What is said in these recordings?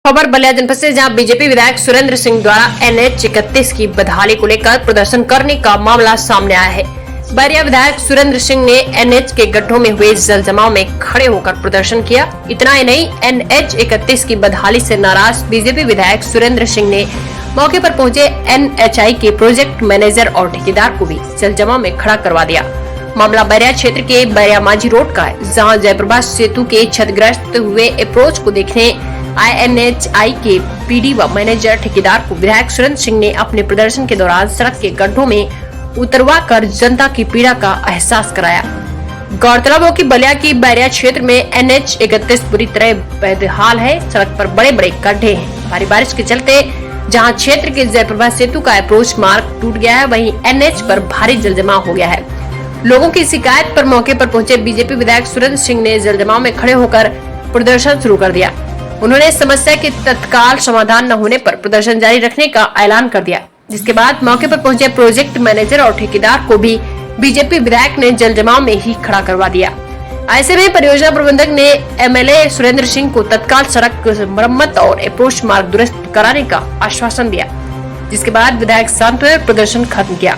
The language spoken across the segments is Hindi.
खबर बलिया जनपद से, जहां बीजेपी विधायक सुरेंद्र सिंह द्वारा NH-31 की बदहाली को लेकर प्रदर्शन करने का मामला सामने आया है। बैरिया विधायक सुरेंद्र सिंह ने NH के गड्ढों में हुए जल जमाव में खड़े होकर प्रदर्शन किया। इतना ही नहीं, NH-31 की बदहाली से नाराज बीजेपी विधायक सुरेंद्र सिंह ने मौके पर पहुंचे NHI के प्रोजेक्ट मैनेजर और ठेकेदार को भी जल जमाव में खड़ा करवा दिया। मामला बैरिया क्षेत्र के बैरिया माझी रोड का है, जहां जयप्रभा सेतु के क्षतिग्रस्त हुए अप्रोच को देखने NHI के PD व मैनेजर ठेकेदार को विधायक सुरेंद्र सिंह ने अपने प्रदर्शन के दौरान सड़क के गड्ढों में उतरवा कर जनता की पीड़ा का एहसास कराया। गौरतलब हो कि बलिया की बैरिया क्षेत्र में NH-31 बुरी तरह बेहाल है। सड़क पर बड़े बड़े गड्ढे हैं। भारी बारिश के चलते जहां क्षेत्र के जयप्रभा सेतु का अप्रोच मार्ग टूट गया है, वहीं NH पर भारी जल जमाव हो गया है। लोगों की शिकायत पर मौके पर पहुंचे बीजेपी विधायक सुरेंद्र सिंह ने जल जमाव में खड़े होकर प्रदर्शन शुरू कर दिया। उन्होंने समस्या के तत्काल समाधान न होने पर प्रदर्शन जारी रखने का ऐलान कर दिया, जिसके बाद मौके पर पहुंचे प्रोजेक्ट मैनेजर और ठेकेदार को भी बीजेपी विधायक ने जल जमाव में ही खड़ा करवा दिया। ऐसे में परियोजना प्रबंधक ने MLA सुरेंद्र सिंह को तत्काल सड़क मरम्मत और अप्रोच मार्ग दुरुस्त कराने का आश्वासन दिया, जिसके बाद विधायक शांत हुए, प्रदर्शन खत्म किया।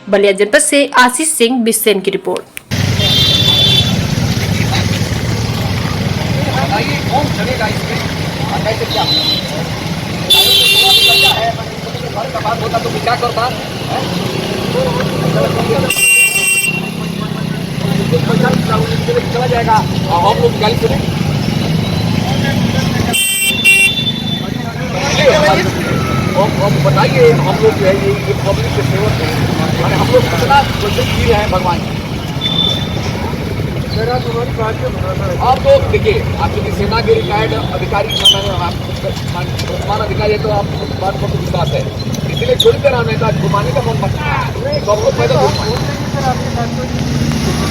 बलिया जनपद से आशीष सिंह बिस्सेन की रिपोर्ट। कौन चलेगा इसमें? कैसे क्या घर का बात होता तो क्या करता? चला जाएगा हम लोग गाली सुने। बताइए, हम लोग जो है ये पब्लिक के सेवक हैं, हम लोग कितना कोशिश किए हैं भगवान। आप तो देखिए, आप यदि सेना के रिटायर्ड अधिकारी वर्तमान अधिकारी है तो आप बात पर विश्वास है, इसलिए थोड़ी देर हमें घुमाने का मन मत सबको पैदा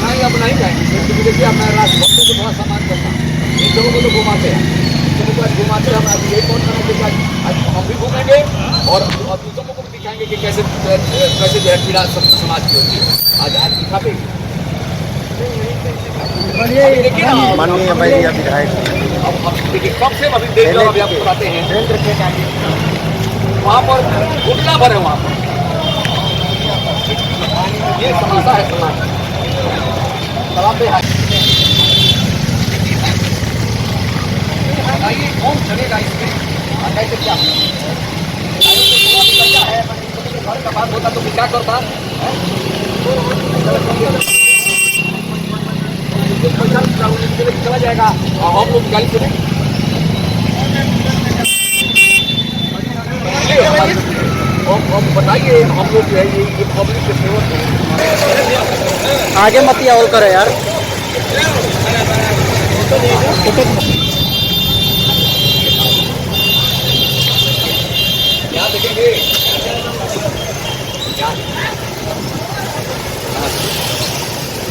नहीं अब नहीं जाएंगे। देखिए अब मैं राष्ट्रभक्तों को थोड़ा सम्मान करता हूँ, इन लोगों को तो घुमाते हैं, घुमाते हम अभी यही कौन करना हम भी घूमेंगे और दूसरों को भी दिखाएंगे कि कैसे कैसे जो है पीड़ा समाज की होती है। आज दिखाते माननीय बैरिया विधायक देखिए कम से अभी देख लो, अभी आपको बताते हैं वहाँ पर घुटना भर है, वहाँ पर ये समस्या है समाज बताइए कौन चलेगा इसमें? कैसे क्या घर का बात होता तो क्या करता? चला जाएगा हम लोग गाली सुने। बताइए, हम लोग जो है ये पब्लिक के सेवक हैं। आगे मत और करे यार। यहाँ देखेंगे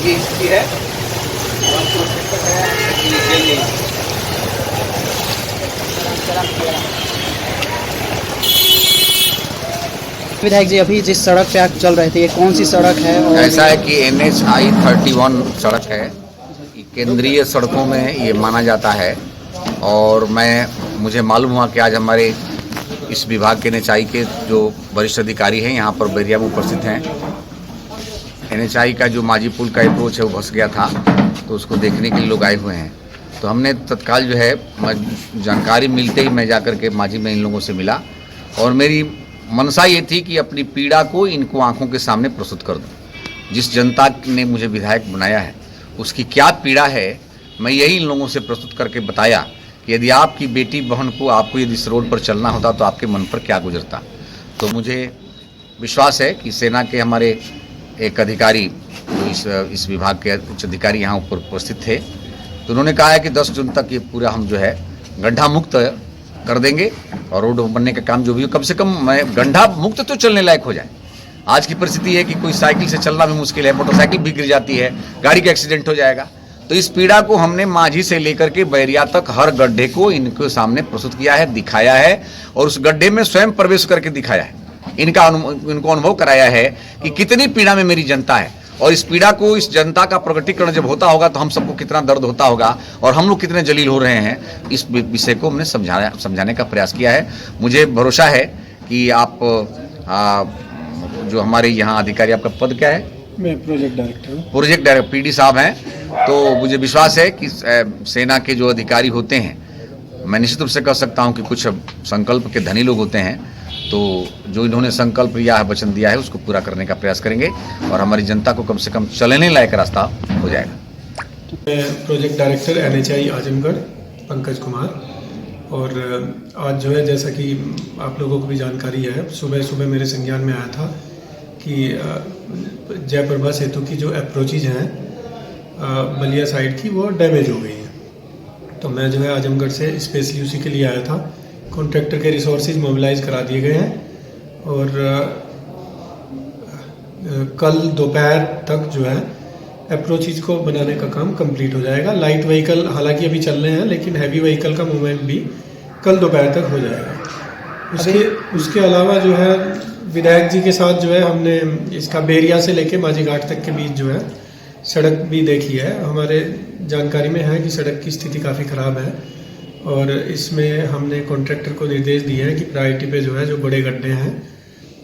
ये स्थिति है। विधायक जी, अभी जिस सड़क पे आप चल रहे थे, ये कौन सी सड़क है? और ऐसा है कि NHI 31 सड़क है, केंद्रीय सड़कों में ये माना जाता है। और मुझे मालूम हुआ कि आज हमारे इस विभाग के NHI के जो वरिष्ठ अधिकारी हैं यहाँ पर बैरिया में उपस्थित हैं। NHI का जो माझी पुल का अप्रोच है वो फंस गया था, तो उसको देखने के लिए लोग आए हुए हैं। तो हमने तत्काल जो है जानकारी मिलते ही मैं जाकर के माझी में इन लोगों से मिला और मेरी मनसा ये थी कि अपनी पीड़ा को इनको आंखों के सामने प्रस्तुत कर दूं। जिस जनता ने मुझे विधायक बनाया है उसकी क्या पीड़ा है, मैं यही इन लोगों से प्रस्तुत करके बताया कि यदि आपकी बेटी बहन को आपको यदि इस रोड पर चलना होता तो आपके मन पर क्या गुजरता। तो मुझे विश्वास है कि सेना के हमारे एक अधिकारी जो इस विभाग के उच्च अधिकारी यहाँ ऊपर उपस्थित थे, तो उन्होंने कहा है कि 10 जून तक ये पूरा हम जो है गड्ढा मुक्त कर देंगे और रोड बनने का काम जो भी हो, कम से कम गड्ढा मुक्त तो चलने लायक हो जाए। आज की परिस्थिति है कि कोई साइकिल से चलना भी मुश्किल है, मोटरसाइकिल भी गिर जाती है, गाड़ी का एक्सीडेंट हो जाएगा। तो इस पीड़ा को हमने माझी से लेकर के बैरिया तक हर गड्ढे को इनके सामने प्रस्तुत किया है, दिखाया है और उस गड्ढे में स्वयं प्रवेश करके दिखाया है। इनको अनुभव कराया है कि कितनी पीड़ा में मेरी जनता है और इस पीड़ा को, इस जनता का प्रकटीकरण जब होता होगा तो हम सबको कितना दर्द होता होगा और हम लोग कितने जलील हो रहे हैं, इस विषय को हमने समझाने का प्रयास किया है। मुझे भरोसा है कि आप जो हमारे यहाँ अधिकारी, आपका पद क्या है? मैं प्रोजेक्ट डायरेक्टर हूँ। प्रोजेक्ट डायरेक्टर पीडी साहब हैं, तो मुझे विश्वास है कि सेना के जो अधिकारी होते हैं, मैं निश्चित रूप से कह सकता हूं कि कुछ संकल्प के धनी लोग होते हैं, तो जो इन्होंने संकल्प लिया है, वचन दिया है, उसको पूरा करने का प्रयास करेंगे और हमारी जनता को कम से कम चलने लायक रास्ता हो जाएगा। मैं project director NHI Azamgarh Pankaj Kumar, और आज जो है, जैसा कि आप लोगों को भी जानकारी है, सुबह सुबह मेरे संज्ञान में आया था कि जयप्रभा सेतु की जो अप्रोचेज हैं बलिया साइड की, वो डैमेज हो गई हैं। तो मैं जो है आजमगढ़ से स्पेशली उसी के लिए आया था। कॉन्ट्रैक्टर के रिसोर्सेज मोबिलाइज करा दिए गए हैं और कल दोपहर तक जो है अप्रोचेज को बनाने का काम कंप्लीट हो जाएगा। लाइट व्हीकल हालांकि अभी चल रहे हैं, लेकिन हैवी व्हीकल का मूवमेंट भी कल दोपहर तक हो जाएगा। उसके अलावा जो है विधायक जी के साथ जो है हमने इसका बेरिया से लेके माझी घाट तक के बीच जो है सड़क भी देखी है। हमारे जानकारी में है कि सड़क की स्थिति काफ़ी ख़राब है और इसमें हमने कॉन्ट्रैक्टर को निर्देश दिए हैं कि प्रायोरिटी पे जो है, जो बड़े गड्ढे हैं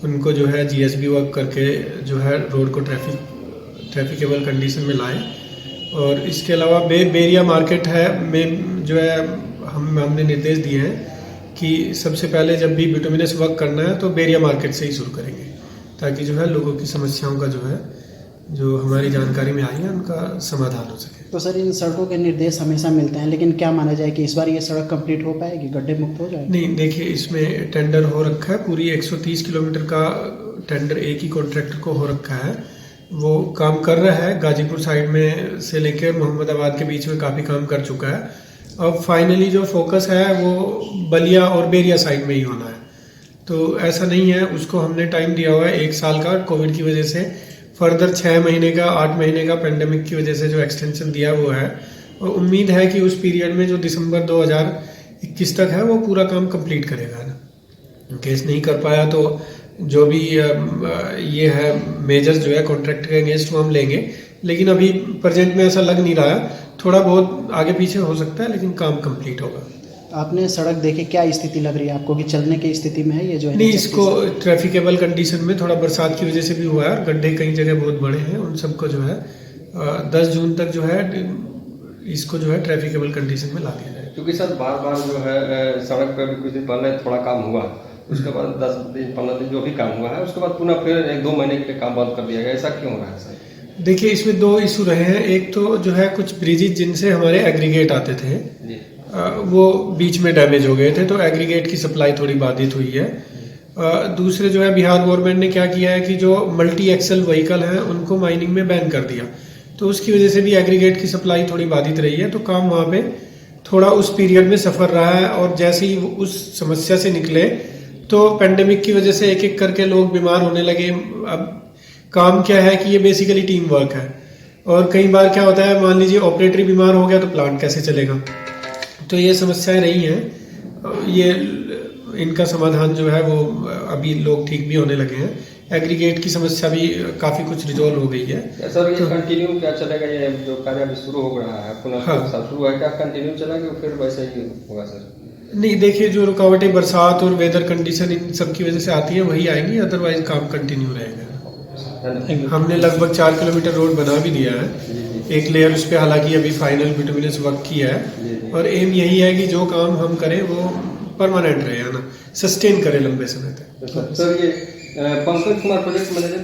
उनको जो है GSB वर्क करके जो है रोड को ट्रैफिकेबल कंडीशन में लाएं। और इसके अलावा बेरिया मार्केट है में जो है हमने निर्देश दिए हैं कि सबसे पहले जब भी बिटुमिनस वर्क करना है तो बेरिया मार्केट से ही शुरू करेंगे, ताकि जो है लोगों की समस्याओं का जो हमारी जानकारी में आई है उनका समाधान हो सके। तो सर, इन सड़कों के निर्देश हमेशा मिलते हैं, लेकिन क्या माना जाए कि इस बार ये सड़क कंप्लीट हो पाएगी, गड्ढे मुक्त हो जाएगी? नहीं, देखिए इसमें टेंडर हो रखा है, पूरी 130 किलोमीटर का टेंडर एक ही कॉन्ट्रैक्टर को हो रखा है। वो काम कर रहा है, गाजीपुर साइड में से लेकर मोहम्मदाबाद के बीच में काफ़ी काम कर चुका है। अब फाइनली जो फोकस है वो बलिया और बेरिया साइड में ही होना है। तो ऐसा नहीं है, उसको हमने टाइम दिया हुआ है 1 साल का, कोविड की वजह से फर्दर 6 महीने का, 8 महीने का पेंडेमिक की वजह से जो एक्सटेंशन दिया वो है। और उम्मीद है कि उस पीरियड में जो दिसंबर 2021 तक है वो पूरा काम कंप्लीट करेगा ना। केस नहीं कर पाया तो जो भी ये है मेजर्स जो है कॉन्ट्रैक्ट के अगेंस्ट वो हम लेंगे, लेकिन अभी प्रेजेंट में ऐसा लग नहीं रहा है। थोड़ा बहुत आगे पीछे हो सकता है, लेकिन काम कंप्लीट होगा। आपने सड़क देखे, क्या स्थिति लग रही है आपको कि चलने की स्थिति में है ये जो है? नहीं, इसको ट्रैफिकेबल कंडीशन में थोड़ा बरसात की वजह से भी हुआ है और गड्ढे कई जगह बहुत बड़े हैं, उन सबको जो है 10 जून तक जो है इसको जो है ट्रैफिकेबल कंडीशन में ला दिया जाए। क्योंकि सर बार बार जो है सड़क पर भी कुछ दिन पहले थोड़ा काम हुआ, उसके बाद 10 दिन 15 दिन जो भी काम हुआ है उसके बाद पुनः फिर 1-2 महीने के काम बंद कर दिया गया। ऐसा क्यों हो रहा है सर? देखिए, इसमें 2 इशू रहे हैं। एक तो जो है कुछ ब्रिजेज जिनसे हमारे एग्रीगेट आते थे जी, वो बीच में डैमेज हो गए थे, तो एग्रीगेट की सप्लाई थोड़ी बाधित हुई है। दूसरे जो है बिहार गवर्नमेंट ने क्या किया है कि जो मल्टी एक्सल व्हीकल हैं उनको माइनिंग में बैन कर दिया, तो उसकी वजह से भी एग्रीगेट की सप्लाई थोड़ी बाधित रही है। तो काम वहाँ पे थोड़ा उस पीरियड में सफर रहा है, और जैसे ही उस समस्या से निकले तो पेंडेमिक की वजह से एक एक करके लोग बीमार होने लगे। अब काम क्या है कि ये बेसिकली टीम वर्क है, और कई बार क्या होता है, मान लीजिए ऑपरेटर बीमार हो गया तो प्लांट कैसे चलेगा। तो ये समस्याएं रही हैं, ये इनका समाधान जो है वो अभी लोग ठीक भी होने लगे हैं। एग्रीगेट की समस्या भी काफ़ी कुछ रिजॉल्व हो गई है। सर ये कंटिन्यू क्या चलेगा? ये जो कार्य अभी शुरू हो रहा है पुनः शुरू है, क्या कंटिन्यू चलेगा फिर वैसे ही होगा सर? नहीं, देखिए जो रुकावटें बरसात और वेदर कंडीशन इन सब की वजह से आती हैं वही आएंगी, अदरवाइज काम कंटिन्यू रहेगा। हमने लगभग 4 किलोमीटर रोड बना भी दिया है, एक लेयर उस पर हालांकि अभी फाइनल बिटुमिनस वर्क किया है, और एम यही है कि जो काम हम करें वो परमानेंट रहे, है ना, सस्टेन करें लंबे समय तक। सर ये पंकज कुमार प्रोजेक्ट मैनेजर